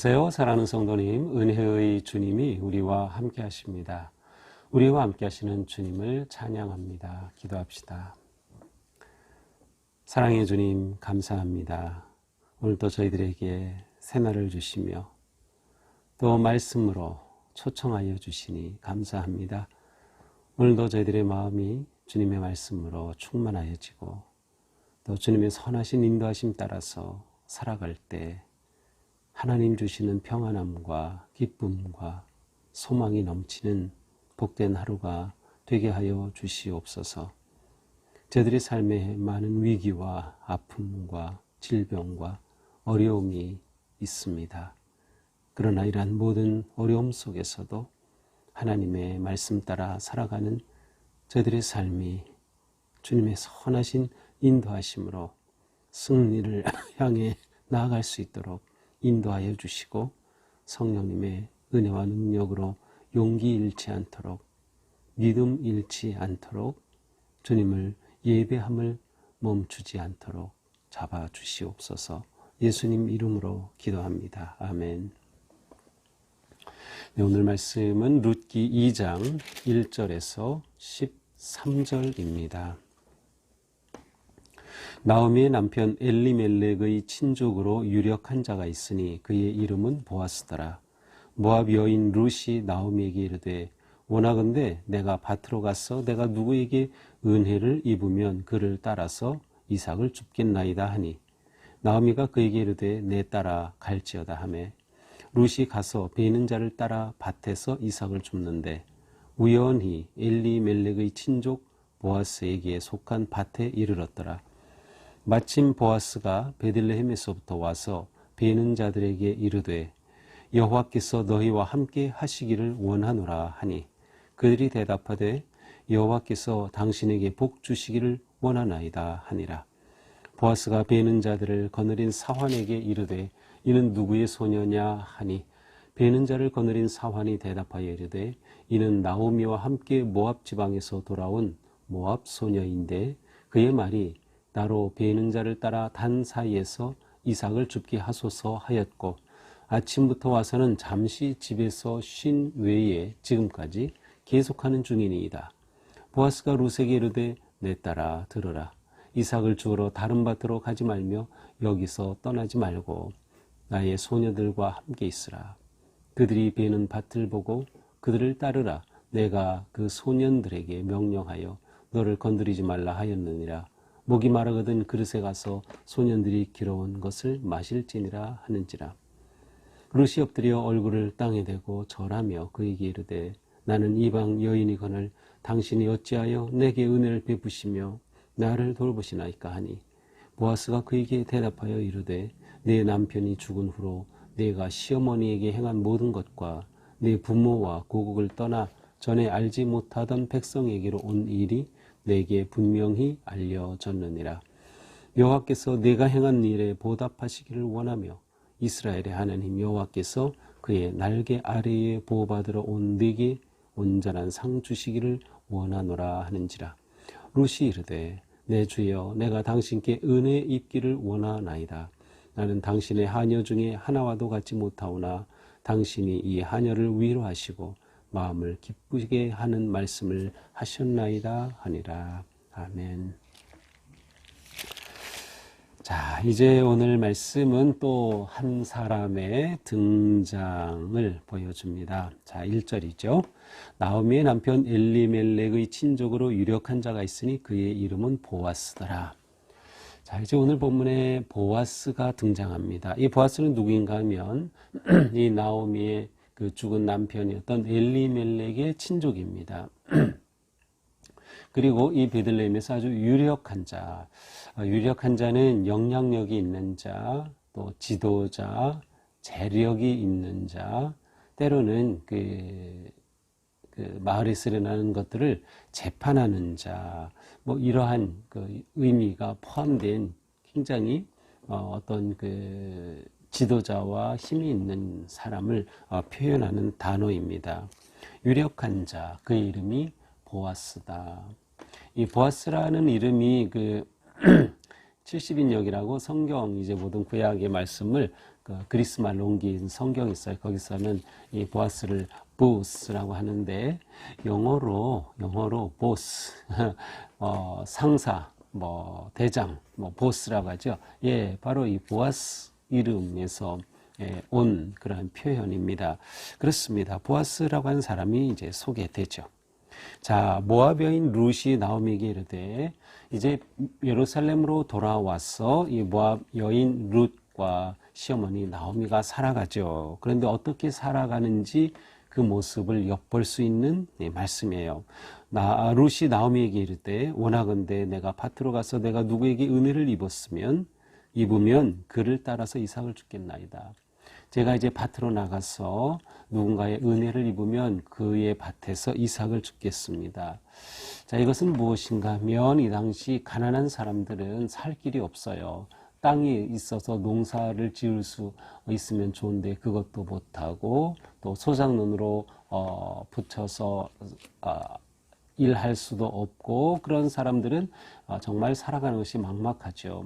안녕하세요. 사랑하는 성도님, 은혜의 주님이 우리와 함께 하십니다. 우리와 함께 하시는 주님을 찬양합니다. 기도합시다. 사랑의 주님, 감사합니다. 오늘도 저희들에게 새날을 주시며 또 말씀으로 초청하여 주시니 감사합니다. 오늘도 저희들의 마음이 주님의 말씀으로 충만하여지고 또 주님의 선하신 인도하심 따라서 살아갈 때 하나님 주시는 평안함과 기쁨과 소망이 넘치는 복된 하루가 되게 하여 주시옵소서. 저희들의 삶에 많은 위기와 아픔과 질병과 어려움이 있습니다. 그러나 이러한 모든 어려움 속에서도 하나님의 말씀 따라 살아가는 저희들의 삶이 주님의 선하신 인도하심으로 승리를 향해 나아갈 수 있도록 인도하여 주시고 성령님의 은혜와 능력으로 용기 잃지 않도록 믿음 잃지 않도록 주님을 예배함을 멈추지 않도록 잡아주시옵소서. 예수님 이름으로 기도합니다. 아멘. 네, 오늘 말씀은 룻기 2장 1절에서 13절입니다. 나오미의 남편 엘리멜렉의 친족으로 유력한 자가 있으니 그의 이름은 보아스더라. 모압 여인 룻이 나오미에게 이르되 원하건대 내가 밭으로 가서 내가 누구에게 은혜를 입으면 그를 따라서 이삭을 줍겠나이다 하니 나오미가 그에게 이르되 내 따라 갈지어다 하매 룻이 가서 베는 자를 따라 밭에서 이삭을 줍는데 우연히 엘리멜렉의 친족 보아스에게 속한 밭에 이르렀더라. 마침 보아스가 베들레헴에서부터 와서 베는 자들에게 이르되 여호와께서 너희와 함께 하시기를 원하노라 하니 그들이 대답하되 여호와께서 당신에게 복 주시기를 원하나이다 하니라. 보아스가 베는 자들을 거느린 사환에게 이르되 이는 누구의 소녀냐 하니 베는 자를 거느린 사환이 대답하여 이르되 이는 나오미와 함께 모압 지방에서 돌아온 모압 소녀인데 그의 말이 나로 베는 자를 따라 단 사이에서 이삭을 줍게 하소서 하였고 아침부터 와서는 잠시 집에서 쉰 외에 지금까지 계속하는 중이니이다. 보아스가 룻에게 이르되 내 딸아 들으라. 이삭을 주우러 다른 밭으로 가지 말며 여기서 떠나지 말고 나의 소녀들과 함께 있으라. 그들이 베는 밭을 보고 그들을 따르라. 내가 그 소년들에게 명령하여 너를 건드리지 말라 하였느니라. 목이 마르거든 그릇에 가서 소년들이 길어온 것을 마실지니라 하는지라. 룻이 엎드려 얼굴을 땅에 대고 절하며 그에게 이르되 나는 이방 여인이거늘 당신이 어찌하여 내게 은혜를 베푸시며 나를 돌보시나이까 하니 보아스가 그에게 대답하여 이르되 내 남편이 죽은 후로 내가 시어머니에게 행한 모든 것과 내 부모와 고국을 떠나 전에 알지 못하던 백성에게로 온 일이 내게 분명히 알려졌느니라. 여호와께서 내가 행한 일에 보답하시기를 원하며 이스라엘의 하나님 여호와께서 그의 날개 아래에 보호받으러 온 내게 온전한 상 주시기를 원하노라 하는지라. 룻이 이르되 내 주여 내가 당신께 은혜 입기를 원하나이다. 나는 당신의 하녀 중에 하나와도 같지 못하오나 당신이 이 하녀를 위로하시고 마음을 기쁘게 하는 말씀을 하셨나이다 하니라. 아멘. 자, 이제 오늘 말씀은 또 한 사람의 등장을 보여줍니다. 자, 1절이죠. 나오미의 남편 엘리멜렉의 친족으로 유력한 자가 있으니 그의 이름은 보아스더라. 자, 이제 오늘 본문에 보아스가 등장합니다. 이 보아스는 누구인가 하면 이 나오미의 그 죽은 남편이었던 엘리멜렉의 친족입니다. 그리고 이 베들레헴에서 아주 유력한 자, 유력한 자는 영향력이 있는 자, 또 지도자, 재력이 있는 자, 때로는 그 마을에서 일어나는 것들을 재판하는 자, 뭐 이러한 그 의미가 포함된 굉장히 어떤 그 지도자와 힘이 있는 사람을 표현하는 단어입니다. 유력한 자, 그의 이름이 보아스다. 이 보아스라는 이름이 그 70인역이라고 성경 이제 모든 구약의 말씀을 그 그리스 말로 옮긴 성경이 있어요. 거기서는 이 보아스를 보스라고 하는데 영어로 보스, 상사, 뭐 대장, 뭐 보스라고 하죠. 예, 바로 이 보아스 이름에서 온 그런 표현입니다. 그렇습니다. 보아스라고 하는 사람이 이제 소개되죠. 자, 모압 여인 룻이 나오미에게 이르되 이제 예루살렘으로 돌아와서 이 모압 여인 룻과 시어머니 나오미가 살아가죠. 그런데 어떻게 살아가는지 그 모습을 엿볼 수 있는 말씀이에요. 룻이 나오미에게 이르되 원하건대 내가 밭으로 가서 내가 누구에게 은혜를 입으면 그를 따라서 이삭을 주겠나이다. 제가 이제 밭으로 나가서 누군가의 은혜를 입으면 그의 밭에서 이삭을 줍겠습니다. 자, 이것은 무엇인가 하면 이 당시 가난한 사람들은 살 길이 없어요. 땅이 있어서 농사를 지을 수 있으면 좋은데 그것도 못하고 또 소작농으로 붙여서 일할 수도 없고 그런 사람들은 정말 살아가는 것이 막막하죠.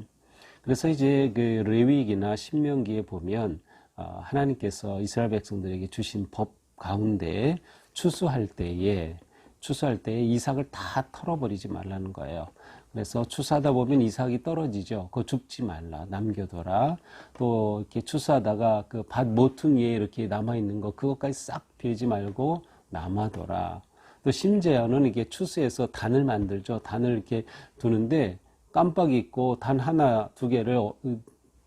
그래서 이제 그 레위기나 신명기에 보면 하나님께서 이스라엘 백성들에게 주신 법 가운데 추수할 때에 이삭을 다 털어버리지 말라는 거예요. 그래서 추수하다 보면 이삭이 떨어지죠. 그거 줍지 말라, 남겨둬라. 또 이렇게 추수하다가 그 밭 모퉁이에 이렇게 남아있는 거 그것까지 싹 베지 말고 남아둬라. 또 심지어는 이게 추수해서 단을 만들죠. 단을 이렇게 두는데 깜빡 잊고 단 하나, 두 개를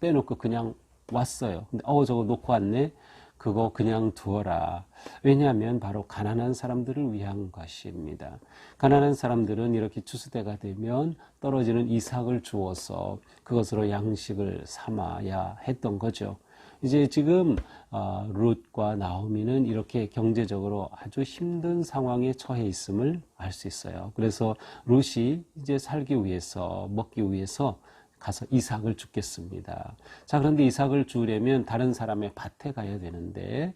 빼놓고 그냥 왔어요. 근데 저거 놓고 왔네. 그거 그냥 두어라. 왜냐하면 바로 가난한 사람들을 위한 것입니다. 가난한 사람들은 이렇게 추수때가 되면 떨어지는 이삭을 주어서 그것으로 양식을 삼아야 했던 거죠. 이제 지금 룻과 나오미는 이렇게 경제적으로 아주 힘든 상황에 처해 있음을 알 수 있어요. 그래서 룻이 이제 살기 위해서, 먹기 위해서 가서 이삭을 줍겠습니다. 자, 그런데 이삭을 주려면 다른 사람의 밭에 가야 되는데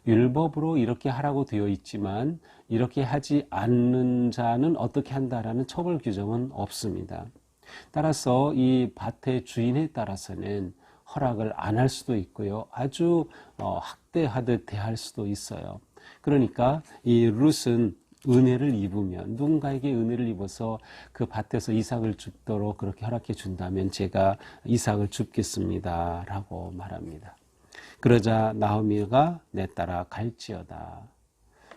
율법으로 이렇게 하라고 되어 있지만 이렇게 하지 않는 자는 어떻게 한다라는 처벌 규정은 없습니다. 따라서 이 밭의 주인에 따라서는 허락을 안 할 수도 있고요. 아주 학대하듯 대할 수도 있어요. 그러니까 이 룻은 은혜를 입으면 누군가에게 은혜를 입어서 그 밭에서 이삭을 줍도록 그렇게 허락해 준다면 제가 이삭을 줍겠습니다 라고 말합니다. 그러자 나오미가 내 따라 갈지어다.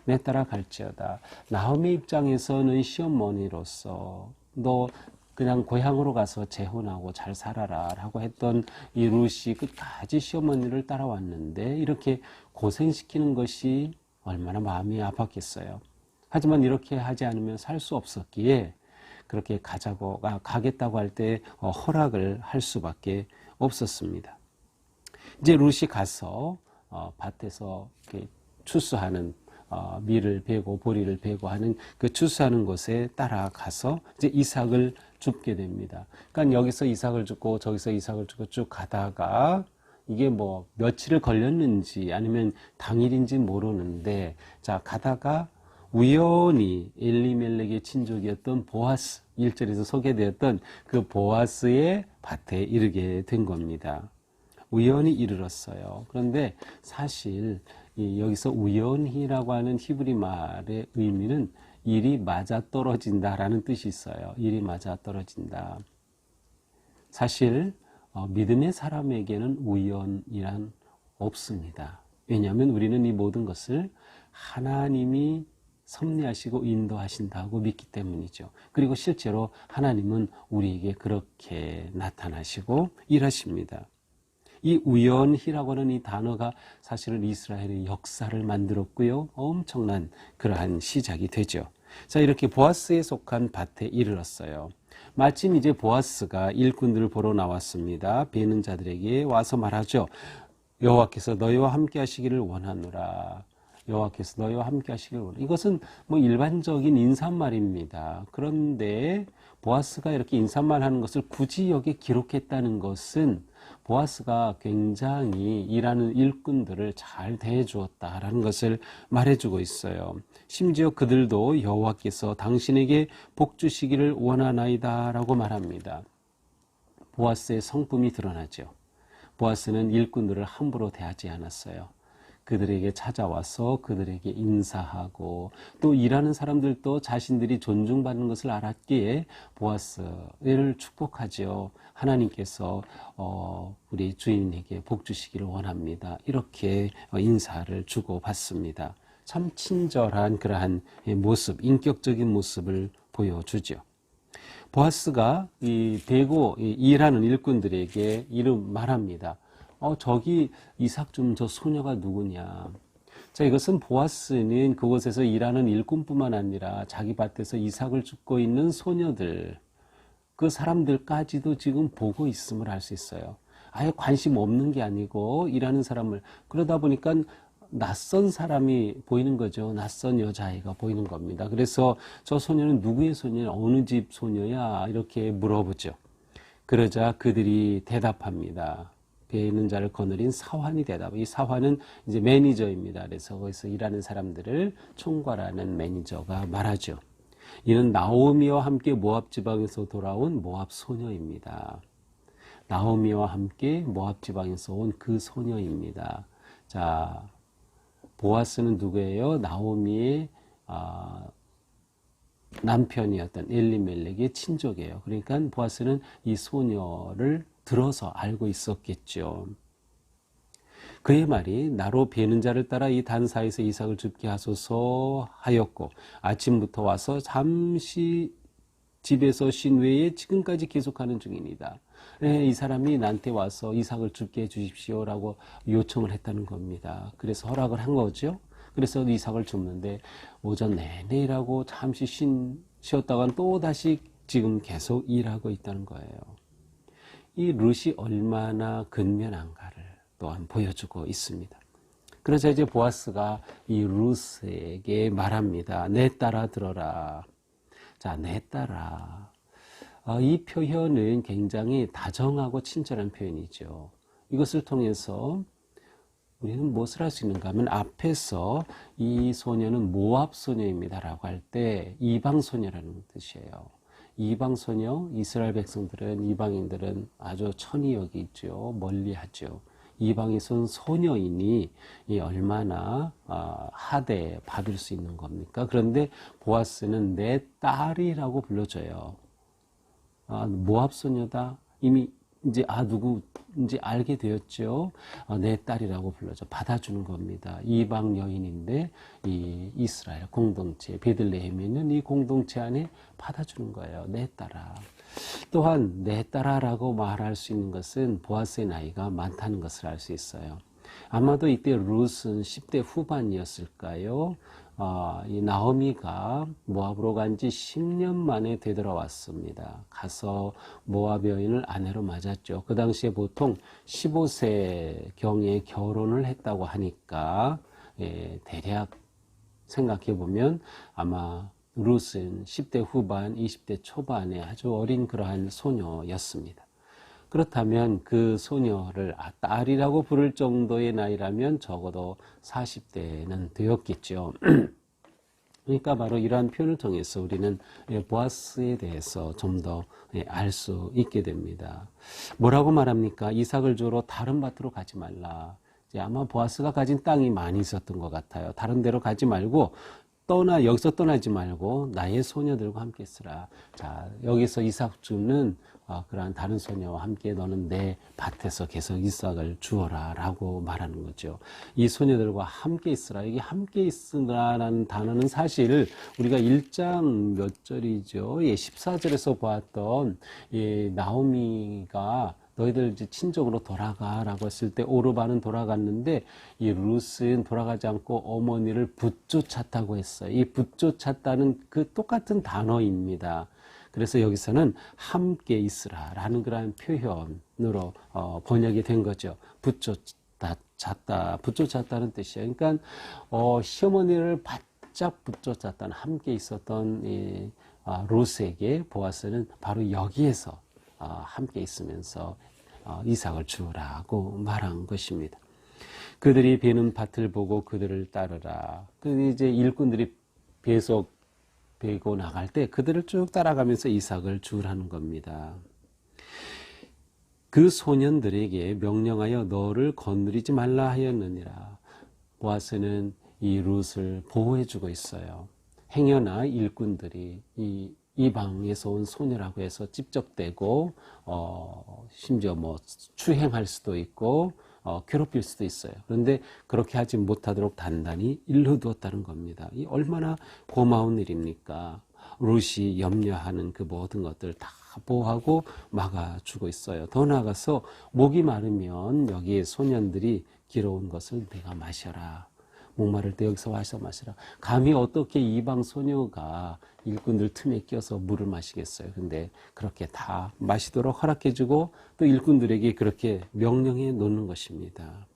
내 따라 갈지어다. 나오미 입장에서는 시어머니로서 너 그냥 고향으로 가서 재혼하고 잘 살아라 라고 했던 이 룻이 끝까지 시어머니를 따라왔는데 이렇게 고생시키는 것이 얼마나 마음이 아팠겠어요. 하지만 이렇게 하지 않으면 살 수 없었기에 그렇게 가겠다고 할 때 허락을 할 수밖에 없었습니다. 이제 룻이 가서 밭에서 추수하는 밀을 베고 보리를 베고 하는 그 추수하는 곳에 따라가서 이제 이삭을 줍게 됩니다. 그러니까 여기서 이삭을 줍고 저기서 이삭을 줍고 쭉 가다가 이게 뭐 며칠을 걸렸는지 아니면 당일인지 모르는데 자 가다가 우연히 엘리멜렉의 친족이었던 보아스 1절에서 소개되었던 그 보아스의 밭에 이르게 된 겁니다. 우연히 이르렀어요. 그런데 사실 여기서 우연히라고 하는 히브리 말의 의미는 일이 맞아떨어진다라는 뜻이 있어요. 일이 맞아떨어진다. 사실 믿음의 사람에게는 우연이란 없습니다. 왜냐하면 우리는 이 모든 것을 하나님이 섭리하시고 인도하신다고 믿기 때문이죠. 그리고 실제로 하나님은 우리에게 그렇게 나타나시고 일하십니다. 이 우연히라고 하는 이 단어가 사실은 이스라엘의 역사를 만들었고요. 엄청난 그러한 시작이 되죠. 자, 이렇게 보아스에 속한 밭에 이르렀어요. 마침 이제 보아스가 일꾼들을 보러 나왔습니다. 베는 자들에게 와서 말하죠. 여호와께서 너희와 함께 하시기를 원하노라. 여호와께서 너희와 함께 하시기를 원하노라. 이것은 뭐 일반적인 인사말입니다. 그런데 보아스가 이렇게 인사말 하는 것을 굳이 여기 기록했다는 것은 보아스가 굉장히 일하는 일꾼들을 잘 대해주었다라는 것을 말해주고 있어요. 심지어 그들도 여호와께서 당신에게 복 주시기를 원하나이다 라고 말합니다. 보아스의 성품이 드러나죠. 보아스는 일꾼들을 함부로 대하지 않았어요. 그들에게 찾아와서 그들에게 인사하고 또 일하는 사람들도 자신들이 존중받는 것을 알았기에 보아스를 축복하죠. 하나님께서 우리 주인에게 복 주시기를 원합니다. 이렇게 인사를 주고받습니다. 참 친절한 그러한 모습, 인격적인 모습을 보여주죠. 보아스가 대고 일하는 일꾼들에게 이름 말합니다. 저기 이삭 좀 저 소녀가 누구냐. 자, 이것은 보아스는 그곳에서 일하는 일꾼뿐만 아니라 자기 밭에서 이삭을 줍고 있는 소녀들, 그 사람들까지도 지금 보고 있음을 알 수 있어요. 아예 관심 없는 게 아니고 일하는 사람을, 그러다 보니까 낯선 사람이 보이는 거죠. 낯선 여자아이가 보이는 겁니다. 그래서 저 소녀는 누구의 소녀냐, 어느 집 소녀야, 이렇게 물어보죠. 그러자 그들이 대답합니다. 배에 있는 자를 거느린 사환이 대답. 이 사환은 이제 매니저입니다. 그래서 거기서 일하는 사람들을 총괄하는 매니저가 말하죠. 이는 나오미와 함께 모압 지방에서 돌아온 모압 소녀입니다. 나오미와 함께 모압 지방에서 온 그 소녀입니다. 자, 보아스는 누구예요? 나오미의 남편이었던 엘리멜렉의 친족이에요. 그러니까 보아스는 이 소녀를 들어서 알고 있었겠죠. 그의 말이 나로 베는 자를 따라 이 단사에서 이삭을 줍게 하소서 하였고 아침부터 와서 잠시 집에서 쉰 외에 지금까지 계속하는 중입니다. 이 사람이 나한테 와서 이삭을 줍게 해주십시오라고 요청을 했다는 겁니다. 그래서 허락을 한 거죠. 그래서 이삭을 줍는데 오전 내내 일하고 잠시 쉬었다간 또 다시 지금 계속 일하고 있다는 거예요. 이 룻이 얼마나 근면한가를 또한 보여주고 있습니다. 그래서 이제 보아스가 이 룻에게 말합니다. 내 딸아 들어라. 자, 내 딸아. 이 표현은 굉장히 다정하고 친절한 표현이죠. 이것을 통해서 우리는 무엇을 할 수 있는가 하면 앞에서 이 소녀는 모압 소녀입니다라고 할 때 이방 소녀라는 뜻이에요. 이방 소녀, 이스라엘 백성들은, 이방인들은 아주 천히 여기죠. 멀리하죠. 이방에서 온 소녀이니 얼마나 하대 받을 수 있는 겁니까? 그런데 보아스는 내 딸이라고 불러줘요. 모압 소녀다. 이미 이제 누구인지 알게 되었죠. 내 딸이라고 불러줘. 받아주는 겁니다. 이방 여인인데 이 이스라엘 공동체, 베들레헴에 있는 이 공동체 안에 받아주는 거예요. 내 딸아. 또한 내 딸아라고 말할 수 있는 것은 보아스의 나이가 많다는 것을 알 수 있어요. 아마도 이때 룻은 10대 후반이었을까요? 이 나오미가 모압으로 간 지 10년 만에 되돌아왔습니다. 가서 모압 여인을 아내로 맞았죠. 그 당시에 보통 15세경에 결혼을 했다고 하니까 대략 생각해 보면 아마 룻은 10대 후반, 20대 초반에 아주 어린 그러한 소녀였습니다. 그렇다면 그 소녀를 딸이라고 부를 정도의 나이라면 적어도 40대는 되었겠죠. 그러니까 바로 이러한 표현을 통해서 우리는 보아스에 대해서 좀 더 알 수 있게 됩니다. 뭐라고 말합니까? 이삭을 주러 다른 밭으로 가지 말라. 아마 보아스가 가진 땅이 많이 있었던 것 같아요. 다른 데로 가지 말고 여기서 떠나지 말고 나의 소녀들과 함께 있으라. 자, 여기서 이삭 주는 그러한 다른 소녀와 함께 너는 내 밭에서 계속 이삭을 주어라 라고 말하는 거죠. 이 소녀들과 함께 있으라. 이게 함께 있으라라는 단어는 사실 우리가 1장 몇 절이죠. 14절에서 보았던 나오미가 너희들 이제 친족으로 돌아가라고 했을 때 오르바는 돌아갔는데 이 룻은 돌아가지 않고 어머니를 붙쫓았다고 했어요. 이 붙쫓았다는 그 똑같은 단어입니다. 그래서 여기서는 함께 있으라라는 그런 표현으로 번역이 된 거죠. 붙쫓았다는 뜻이에요. 그러니까 시어머니를 바짝 붙쫓았다는 함께 있었던 이 룻에게 보아스는 바로 여기에서 함께 있으면서 이삭을 주라고 말한 것입니다. 그들이 베는 밭을 보고 그들을 따르라. 이제 일꾼들이 계속 베고 나갈 때 그들을 쭉 따라가면서 이삭을 주라는 겁니다. 그 소년들에게 명령하여 너를 건드리지 말라 하였느니라. 보아스는 이 룻을 보호해주고 있어요. 행여나 일꾼들이 이 이방에서 온 소녀라고 해서 찝적대고 심지어 뭐 추행할 수도 있고 괴롭힐 수도 있어요. 그런데 그렇게 하지 못하도록 단단히 일러두었다는 겁니다. 이 얼마나 고마운 일입니까? 룻이 염려하는 그 모든 것들 다 보호하고 막아주고 있어요. 더 나아가서 목이 마르면 여기에 소년들이 길어온 것을 내가 마셔라. 목마를 때 여기서 와서 마시라. 감히 어떻게 이방 소녀가 일꾼들 틈에 끼어서 물을 마시겠어요. 근데 그렇게 다 마시도록 허락해주고 또 일꾼들에게 그렇게 명령해 놓는 것입니다.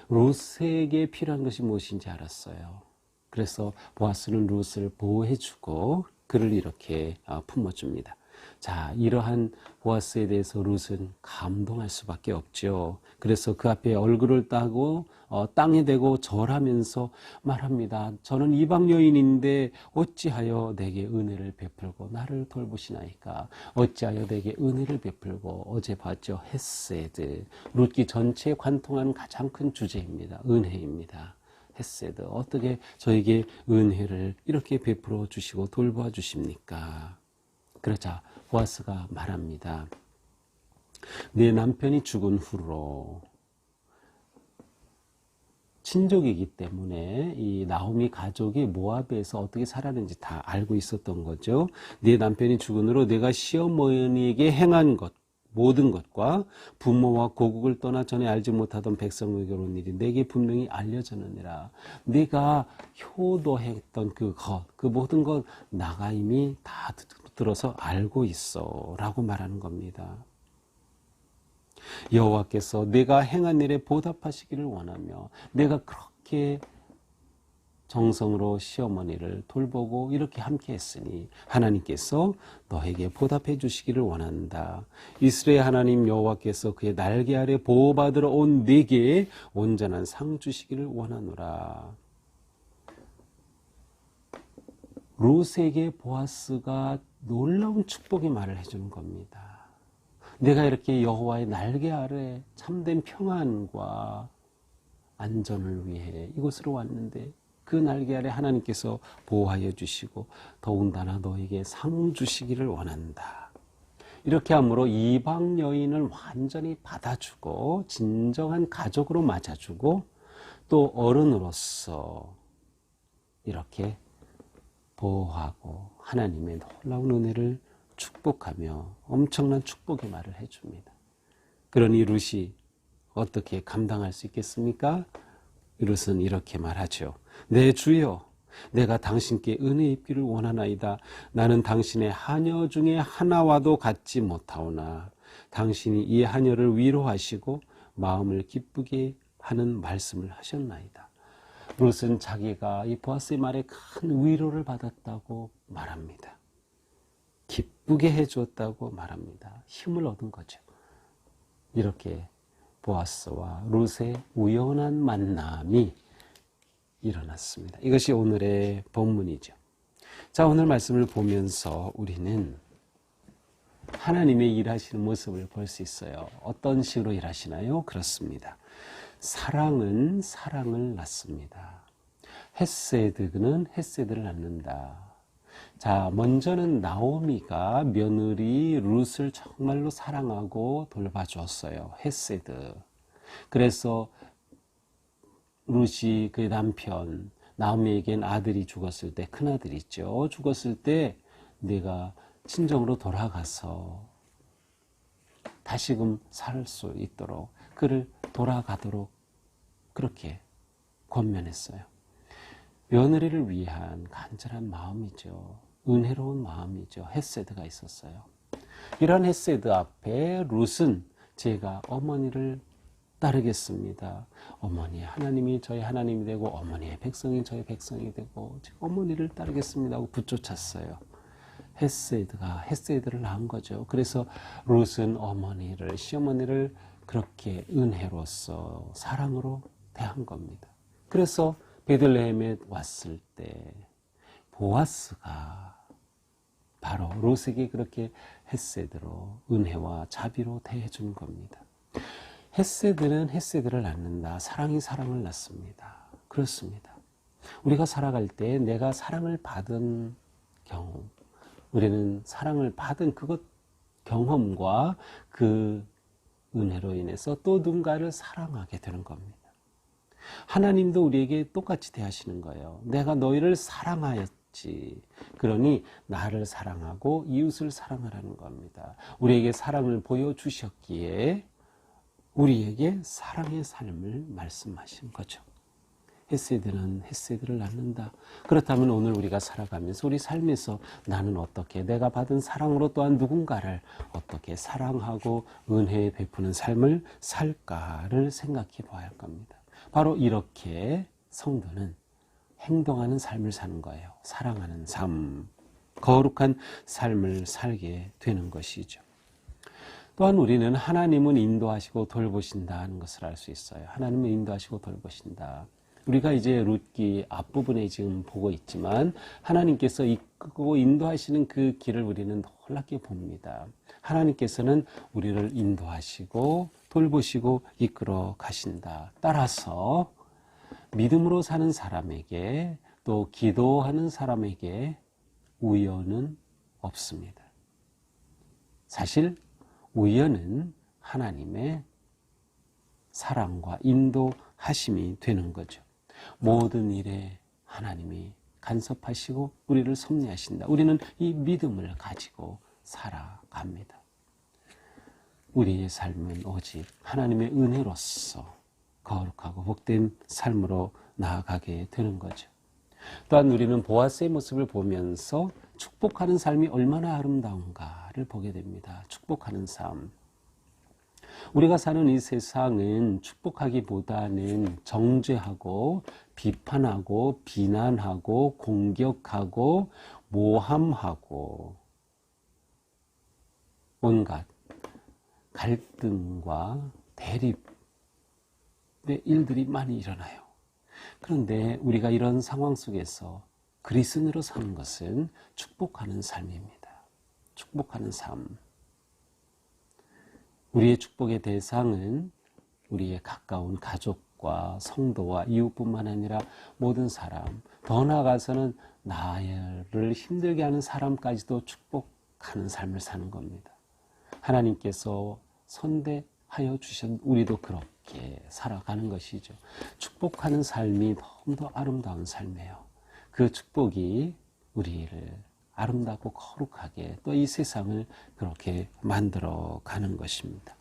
룻에게 필요한 것이 무엇인지 알았어요. 그래서 보아스는 룻을 보호해주고 그를 이렇게 품어줍니다. 자, 이러한 보아스에 대해서 룻은 감동할 수밖에 없죠. 그래서 그 앞에 얼굴을 따고 땅에 대고 절하면서 말합니다. 저는 이방 여인인데 어찌하여 내게 은혜를 베풀고 나를 돌보시나이까. 어찌하여 내게 은혜를 베풀고. 어제 봤죠. 헤세드. 룻기 전체에 관통하는 가장 큰 주제입니다. 은혜입니다. 헤세드. 어떻게 저에게 은혜를 이렇게 베풀어 주시고 돌봐 주십니까? 그러자 보아스가 말합니다. 내 남편이 죽은 후로 친족이기 때문에 이 나오미 가족이 모압에서 어떻게 살았는지 다 알고 있었던 거죠. 네 남편이 죽은 후로 내가 시어머니에게 행한 것 모든 것과 부모와 고국을 떠나 전에 알지 못하던 백성에게 온 일이 내게 분명히 알려졌느니라. 네가 효도했던 그 모든 것 나가 이미 다 들어서 알고 있어 라고 말하는 겁니다. 여호와께서 내가 행한 일에 보답하시기를 원하며 내가 그렇게 정성으로 시어머니를 돌보고 이렇게 함께 했으니 하나님께서 너에게 보답해 주시기를 원한다. 이스라엘 하나님 여호와께서 그의 날개 아래 보호받으러 온 네게 온전한 상 주시기를 원하노라. 룻에게 보아스가 놀라운 축복의 말을 해주는 겁니다. 내가 이렇게 여호와의 날개 아래 참된 평안과 안전을 위해 이곳으로 왔는데 그 날개 아래 하나님께서 보호하여 주시고 더군다나 너에게 상 주시기를 원한다. 이렇게 함으로 이방 여인을 완전히 받아주고 진정한 가족으로 맞아주고 또 어른으로서 이렇게 보호하고 하나님의 놀라운 은혜를 축복하며 엄청난 축복의 말을 해줍니다. 그러니 룻이 어떻게 감당할 수 있겠습니까? 룻은 이렇게 말하죠. 내 주여, 내가 당신께 은혜 입기를 원하나이다. 나는 당신의 하녀 중에 하나와도 같지 못하오나 당신이 이 하녀를 위로하시고 마음을 기쁘게 하는 말씀을 하셨나이다. 룻은 자기가 이 보아스의 말에 큰 위로를 받았다고 말합니다. 기쁘게 해주었다고 말합니다. 힘을 얻은 거죠. 이렇게 보아스와 룻의 우연한 만남이 일어났습니다. 이것이 오늘의 본문이죠. 자, 오늘 말씀을 보면서 우리는 하나님의 일하시는 모습을 볼 수 있어요. 어떤 식으로 일하시나요? 그렇습니다. 사랑은 사랑을 낳습니다. 헤세드는 헤세드를 낳는다. 자, 먼저는 나오미가 며느리 룻을 정말로 사랑하고 돌봐주었어요. 헤세드. 그래서 룻이 그 남편 나오미에겐 아들이 죽었을 때, 큰아들이 있죠. 죽었을 때 내가 친정으로 돌아가서 다시금 살 수 있도록 그를 돌아가도록 그렇게 권면했어요. 며느리를 위한 간절한 마음이죠. 은혜로운 마음이죠. 헤세드가 있었어요. 이런 헤세드 앞에 룻은 제가 어머니를 따르겠습니다. 어머니 하나님이 저희 하나님이 되고 어머니의 백성이 저희 백성이 되고 제가 어머니를 따르겠습니다 하고 붙쫓았어요. 헤세드를 낳은 거죠. 그래서 룻은 어머니를 시어머니를 그렇게 은혜로서 사랑으로 대한 겁니다. 그래서 베들레헴에 왔을 때 보아스가 바로 롯에게 그렇게 헤세드로 은혜와 자비로 대해주는 겁니다. 헤세드는 헤세드를 낳는다. 사랑이 사랑을 낳습니다. 그렇습니다. 우리가 살아갈 때 내가 사랑을 받은 경우, 우리는 사랑을 받은 그것 경험과 그 은혜로 인해서 또 누군가를 사랑하게 되는 겁니다. 하나님도 우리에게 똑같이 대하시는 거예요. 내가 너희를 사랑하였지. 그러니 나를 사랑하고 이웃을 사랑하라는 겁니다. 우리에게 사랑을 보여주셨기에 우리에게 사랑의 삶을 말씀하신 거죠. 헤세드는 헤세드를 낳는다. 그렇다면 오늘 우리가 살아가면서 우리 삶에서 나는 어떻게 내가 받은 사랑으로 또한 누군가를 어떻게 사랑하고 은혜 베푸는 삶을 살까를 생각해 봐야 할 겁니다. 바로 이렇게 성도는 행동하는 삶을 사는 거예요. 사랑하는 삶, 거룩한 삶을 살게 되는 것이죠. 또한 우리는 하나님은 인도하시고 돌보신다 하는 것을 알 수 있어요. 하나님은 인도하시고 돌보신다. 우리가 이제 룻기 앞부분에 지금 보고 있지만 하나님께서 이끌고 인도하시는 그 길을 우리는 놀랍게 봅니다. 하나님께서는 우리를 인도하시고 돌보시고 이끌어 가신다. 따라서 믿음으로 사는 사람에게 또 기도하는 사람에게 우연은 없습니다. 사실 우연은 하나님의 사랑과 인도하심이 되는 거죠. 모든 일에 하나님이 간섭하시고 우리를 섭리하신다. 우리는 이 믿음을 가지고 살아갑니다. 우리의 삶은 오직 하나님의 은혜로서 거룩하고 복된 삶으로 나아가게 되는 거죠. 또한 우리는 보아스의 모습을 보면서 축복하는 삶이 얼마나 아름다운가를 보게 됩니다. 축복하는 삶. 우리가 사는 이 세상은 축복하기보다는 정죄하고 비판하고 비난하고 공격하고 모함하고 온갖 갈등과 대립의 일들이 많이 일어나요. 그런데 우리가 이런 상황 속에서 그리스도인으로 사는 것은 축복하는 삶입니다. 축복하는 삶. 우리의 축복의 대상은 우리의 가까운 가족과 성도와 이웃뿐만 아니라 모든 사람, 더 나아가서는 나를 힘들게 하는 사람까지도 축복하는 삶을 사는 겁니다. 하나님께서 선대하여 주신 우리도 그렇게 살아가는 것이죠. 축복하는 삶이 너무도 아름다운 삶이에요. 그 축복이 우리를 아름답고 거룩하게 또 이 세상을 그렇게 만들어 가는 것입니다.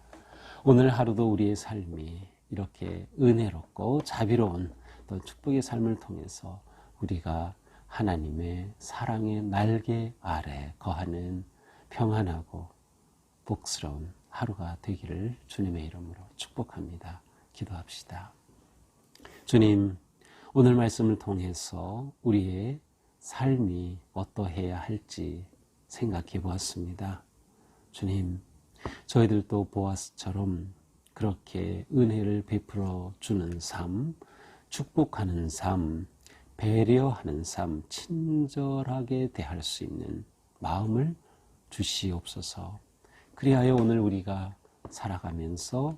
오늘 하루도 우리의 삶이 이렇게 은혜롭고 자비로운 또 축복의 삶을 통해서 우리가 하나님의 사랑의 날개 아래 거하는 평안하고 복스러운 하루가 되기를 주님의 이름으로 축복합니다. 기도합시다. 주님, 오늘 말씀을 통해서 우리의 삶이 어떠해야 할지 생각해 보았습니다. 주님, 저희들도 보아스처럼 그렇게 은혜를 베풀어 주는 삶, 축복하는 삶, 배려하는 삶, 친절하게 대할 수 있는 마음을 주시옵소서. 그리하여 오늘 우리가 살아가면서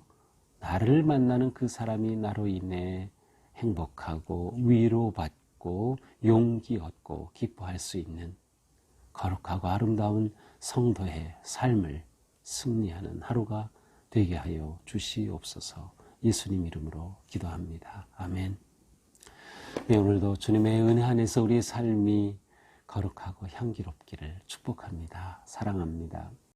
나를 만나는 그 사람이 나로 인해 행복하고 위로받고 용기 얻고 기뻐할 수 있는 거룩하고 아름다운 성도의 삶을 승리하는 하루가 되게 하여 주시옵소서. 예수님 이름으로 기도합니다. 아멘. 네, 오늘도 주님의 은혜 안에서 우리의 삶이 거룩하고 향기롭기를 축복합니다. 사랑합니다.